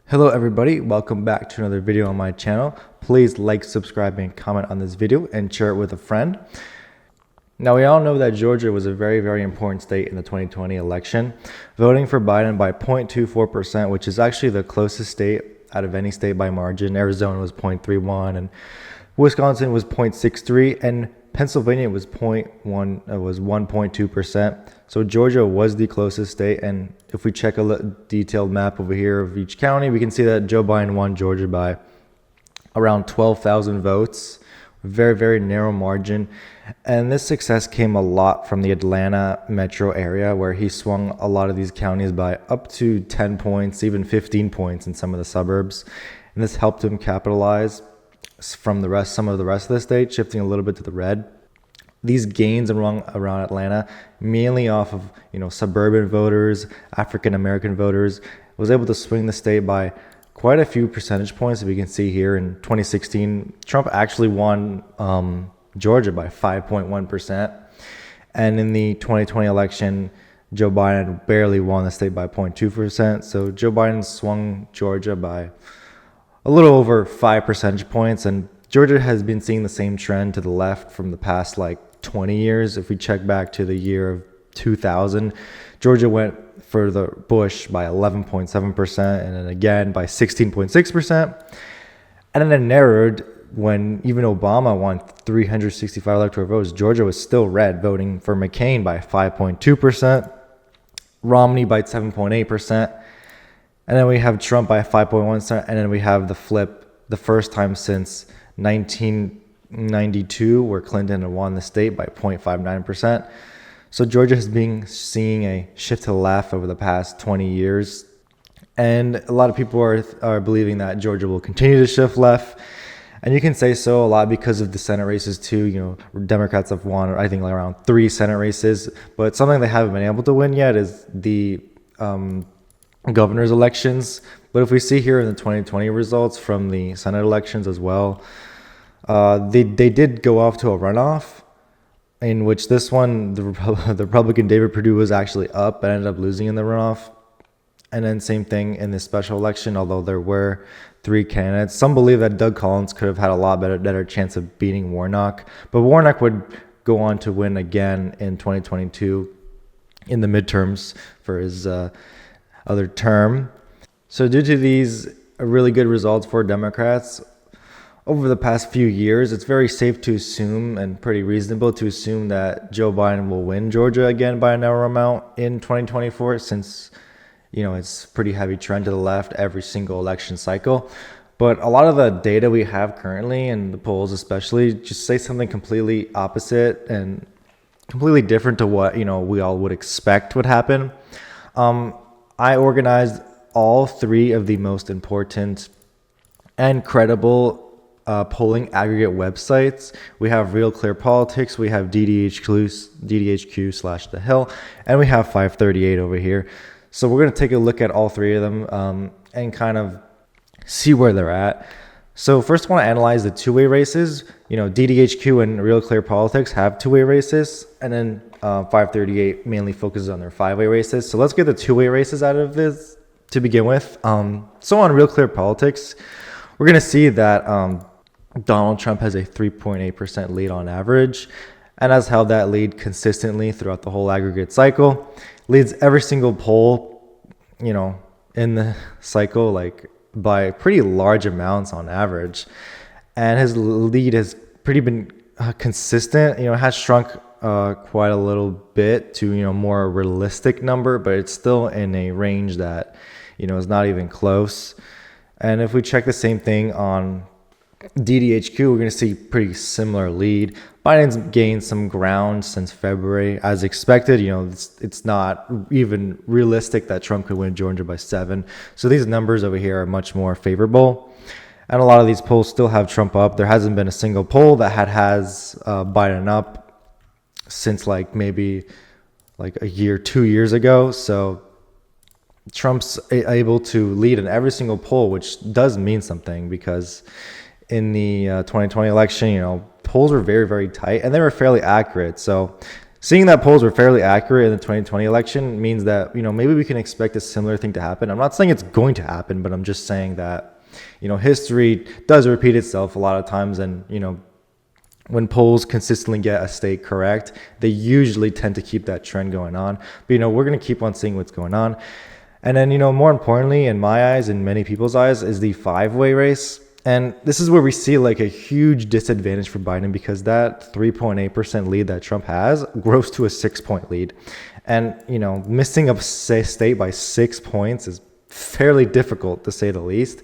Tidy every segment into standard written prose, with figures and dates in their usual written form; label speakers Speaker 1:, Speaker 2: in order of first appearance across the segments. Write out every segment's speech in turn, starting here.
Speaker 1: Hello everybody, welcome back to another video on my channel. Please like, subscribe, and comment on this video and share it with a friend. Now we all know that Georgia was a very important state in the 2020 election, voting for Biden by 0.24%, which is actually the closest state out of any state by margin. Arizona was 0.31 and Wisconsin was 0.63 and Pennsylvania was 1.2%. So Georgia was the closest state, and if we check a detailed map over here of each county, we can see that Joe Biden won Georgia by around 12,000 votes, very narrow margin. And this success came a lot from the Atlanta metro area, where he swung a lot of these counties by up to 10 points, even 15 points in some of the suburbs. And this helped him capitalize from some of the rest of the state, shifting a little bit to the red. These gains around Atlanta, mainly off of suburban voters, African American voters, was able to swing the state by quite a few percentage points. As we can see here, in 2016, Trump actually won Georgia by 5.1%, and in the 2020 election, Joe Biden barely won the state by 0.2%. So Joe Biden swung Georgia by a little over 5 percentage points, and Georgia has been seeing the same trend to the left from the past 20 years. If we check back to the year of 2000, Georgia went for the Bush by 11.7%, and then again by 16.6%, and then it narrowed when even Obama won 365 electoral votes. Georgia was still red, voting for McCain by 5.2%, Romney by 7.8%, and then we have Trump by 5.1%, and then we have the flip, the first time since 1992, where Clinton had won the state by 0.59%. So Georgia has been seeing a shift to the left over the past 20 years. And a lot of people are believing that Georgia will continue to shift left. And you can say so a lot because of the Senate races too. Democrats have won, I think, around 3 Senate races. But something they haven't been able to win yet is the governor's elections. But if we see here in the 2020 results from the Senate elections as well, they did go off to a runoff, in which this one, the Republican David Perdue was actually up but ended up losing in the runoff. And then same thing in this special election, although there were 3 candidates. Some believe that Doug Collins could have had a lot better chance of beating Warnock, but Warnock would go on to win again in 2022 in the midterms for his other term. So due to these really good results for Democrats over the past few years, it's very safe to assume, and pretty reasonable to assume, that Joe Biden will win Georgia again by a narrow amount in 2024, since it's pretty heavy trend to the left every single election cycle. But a lot of the data we have currently, and the polls especially, just say something completely opposite and completely different to what we all would expect would happen. I organized all 3 of the most important and credible polling aggregate websites. We have Real Clear Politics, we have DDHQ/The Hill, and we have 538 over here. So we're going to take a look at all 3 of them and kind of see where they're at. So first I want to analyze the two-way races. DDHQ and Real Clear Politics have two-way races, and then 538 mainly focuses on their 5-way races. So let's get the two-way races out of this to begin with. So on Real Clear Politics, we're going to see that Donald Trump has a 3.8% lead on average, and has held that lead consistently throughout the whole aggregate cycle. Leads every single poll, in the cycle, by pretty large amounts on average. And his lead has pretty been consistent. Has shrunk quite a little bit to, more realistic number, but it's still in a range that, is not even close. And if we check the same thing on DDHQ, we're going to see pretty similar lead. Biden's gained some ground since February, as expected. It's not even realistic that Trump could win Georgia by 7. So these numbers over here are much more favorable. And a lot of these polls still have Trump up. There hasn't been a single poll that has Biden up since maybe a year, 2 years ago. So Trump's able to lead in every single poll, which does mean something, because in the 2020 election, polls were very tight, and they were fairly accurate. So Seeing that polls were fairly accurate in the 2020 election means that, maybe we can expect a similar thing to happen. I'm not saying it's going to happen, but I'm just saying that, history does repeat itself a lot of times. And, when polls consistently get a state correct, they usually tend to keep that trend going on. But, we're going to keep on seeing what's going on. And then, more importantly, in my eyes and many people's eyes, is the five-way race. And this is where we see like a huge disadvantage for Biden, because that 3.8% lead that Trump has grows to a 6-point lead. And, missing a state by 6 points is fairly difficult, to say the least.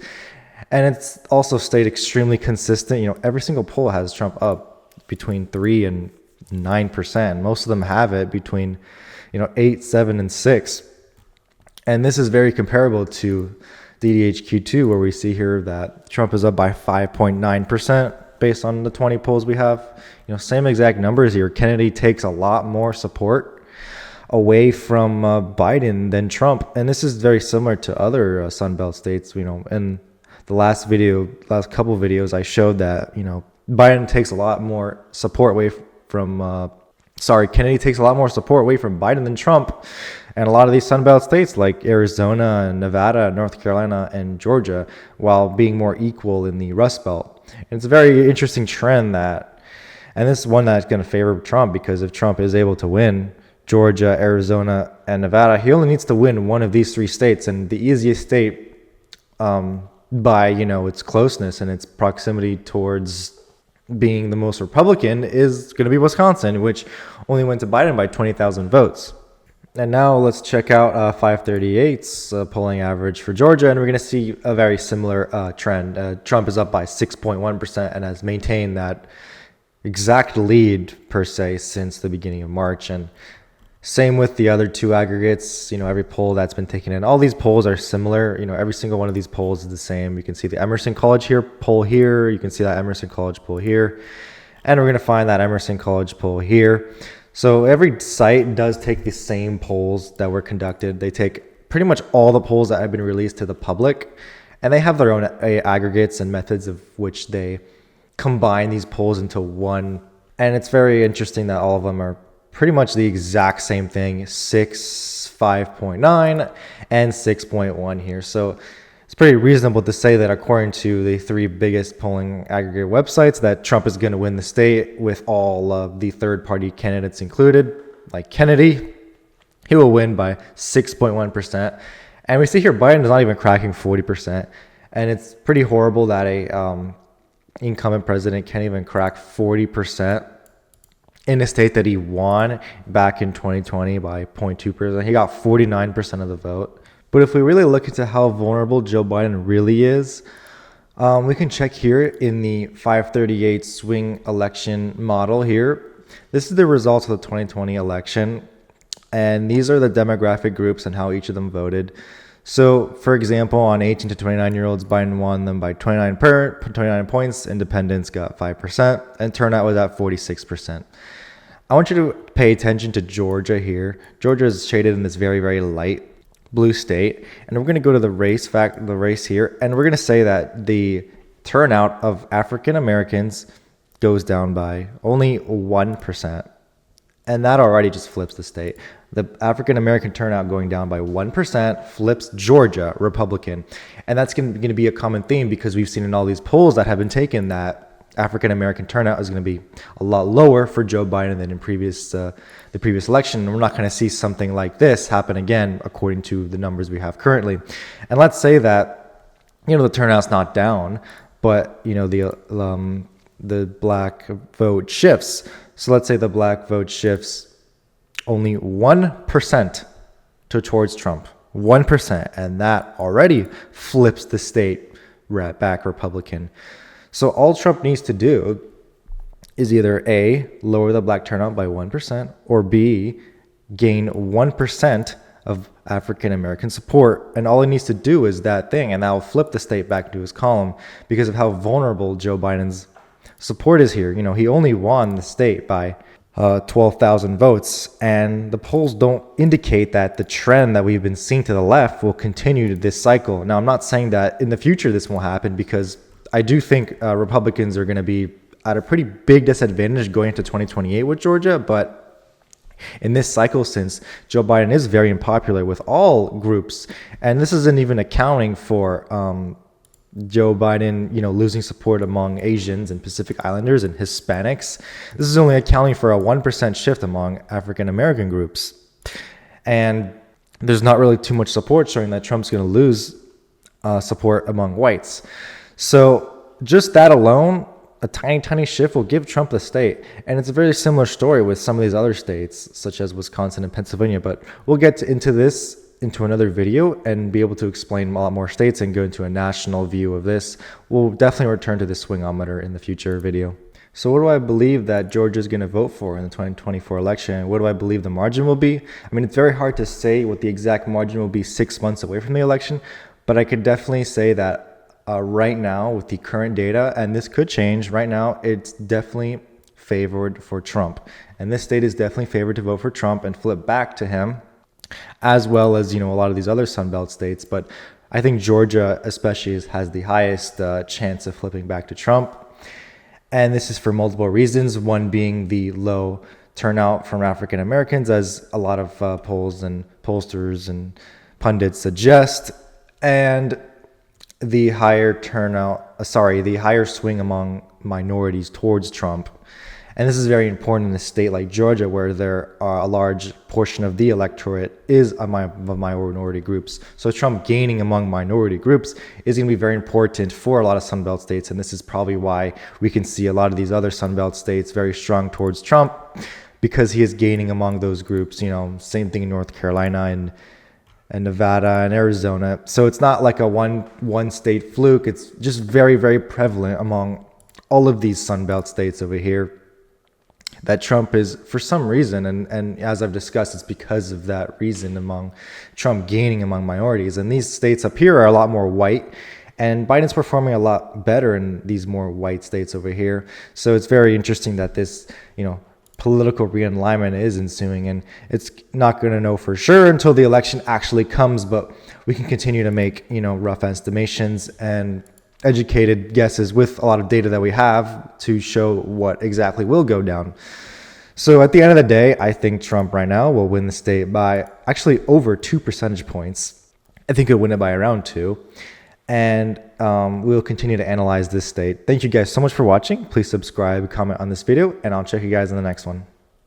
Speaker 1: And it's also stayed extremely consistent. Every single poll has Trump up between 3 and 9%. Most of them have it between, 8, 7, and 6. And this is very comparable to DDHQ2, where we see here that Trump is up by 5.9% based on the 20 polls we have. Same exact numbers here. Kennedy takes a lot more support away from Biden than Trump. And this is very similar to other Sun Belt states. In the last couple videos, I showed that, Biden takes a lot more support away from, Kennedy takes a lot more support away from Biden than Trump. And a lot of these Sun Belt states like Arizona and Nevada, North Carolina, and Georgia, while being more equal in the Rust Belt. And it's a very interesting trend and this is one that's going to favor Trump, because if Trump is able to win Georgia, Arizona, and Nevada, he only needs to win one of these three states. And the easiest state by, its closeness and its proximity towards being the most Republican is going to be Wisconsin, which only went to Biden by 20,000 votes. And now let's check out 538's polling average for Georgia, and we're going to see a very similar trend. Trump is up by 6.1% and has maintained that exact lead, per se, since the beginning of March. And same with the other two aggregates. Every poll that's been taken in, all these polls are similar. Every single one of these polls is the same. You can see the Emerson College poll here. You can see that Emerson College poll here. And we're going to find that Emerson College poll here. So every site does take the same polls that were conducted. They take pretty much all the polls that have been released to the public, and they have their own aggregates and methods of which they combine these polls into one. And it's very interesting that all of them are pretty much the exact same thing: 6, 5.9, and 6.1 here. So it's pretty reasonable to say that, according to the three biggest polling aggregate websites, that Trump is going to win the state with all of the third-party candidates included. Like Kennedy, he will win by 6.1%. And we see here Biden is not even cracking 40%. And it's pretty horrible that a incumbent president can't even crack 40% in a state that he won back in 2020 by 0.2%. He got 49% of the vote. But if we really look into how vulnerable Joe Biden really is, we can check here in the 538 swing election model here. This is the results of the 2020 election, and these are the demographic groups and how each of them voted. So, for example, on 18 to 29-year-olds, Biden won them by 29 points. Independents got 5%, and turnout was at 46%. I want you to pay attention to Georgia here. Georgia is shaded in this very, very light blue state, and we're going to go to the race here, and we're going to say that the turnout of African Americans goes down by only 1%, and that already just flips the state. The African American turnout going down by 1% flips Georgia Republican, and that's going to be a common theme, because we've seen in all these polls that have been taken that African American turnout is going to be a lot lower for Joe Biden than in the previous election. And we're not going to see something like this happen again, according to the numbers we have currently. And let's say that the turnout's not down, but the black vote shifts. So let's say the black vote shifts only 1% towards Trump, 1%, and that already flips the state back Republican. So all Trump needs to do is either A, lower the black turnout by 1%, or B, gain 1% of African American support. And all he needs to do is that thing, and that will flip the state back to his column, because of how vulnerable Joe Biden's support is here. He only won the state by 12,000 votes, and the polls don't indicate that the trend that we've been seeing to the left will continue this cycle. Now, I'm not saying that in the future this won't happen, because I do think Republicans are going to be at a pretty big disadvantage going into 2028 with Georgia, but in this cycle, since Joe Biden is very unpopular with all groups, and this isn't even accounting for Joe Biden, losing support among Asians and Pacific Islanders and Hispanics. This is only accounting for a 1% shift among African American groups. And there's not really too much support showing that Trump's going to lose support among whites. So just that alone, a tiny, tiny shift will give Trump the state. And it's a very similar story with some of these other states, such as Wisconsin and Pennsylvania. But we'll get into another video and be able to explain a lot more states and go into a national view of this. We'll definitely return to the swingometer in the future video. So what do I believe that Georgia is going to vote for in the 2024 election? What do I believe the margin will be? I mean, it's very hard to say what the exact margin will be 6 months away from the election, but I could definitely say that right now with the current data, and this could change, right now it's definitely favored for Trump. And this state is definitely favored to vote for Trump and flip back to him, as well as, a lot of these other Sunbelt states. But I think Georgia especially has the highest chance of flipping back to Trump. And this is for multiple reasons, one being the low turnout from African Americans, as a lot of polls and pollsters and pundits suggest, and the higher the higher swing among minorities towards Trump. And this is very important in a state like Georgia, where there are a large portion of the electorate is of minority groups. So Trump gaining among minority groups is going to be very important for a lot of Sunbelt states. And this is probably why we can see a lot of these other Sunbelt states very strong towards Trump, because he is gaining among those groups. Same thing in North Carolina and Nevada and Arizona. So it's not like a one state fluke. It's just very, very prevalent among all of these Sunbelt states over here that Trump is, for some reason, and as I've discussed, it's because of that reason, among Trump gaining among minorities. And these states up here are a lot more white, and Biden's performing a lot better in these more white states over here. So it's very interesting that this, political realignment is ensuing, and it's not going to know for sure until the election actually comes, but we can continue to make, rough estimations and educated guesses with a lot of data that we have to show what exactly will go down. So at the end of the day, I think Trump right now will win the state by actually over 2 percentage points. I think he'll win it by around 2. And we'll continue to analyze this state. Thank you guys so much for watching. Please subscribe, comment on this video, and I'll check you guys in the next one.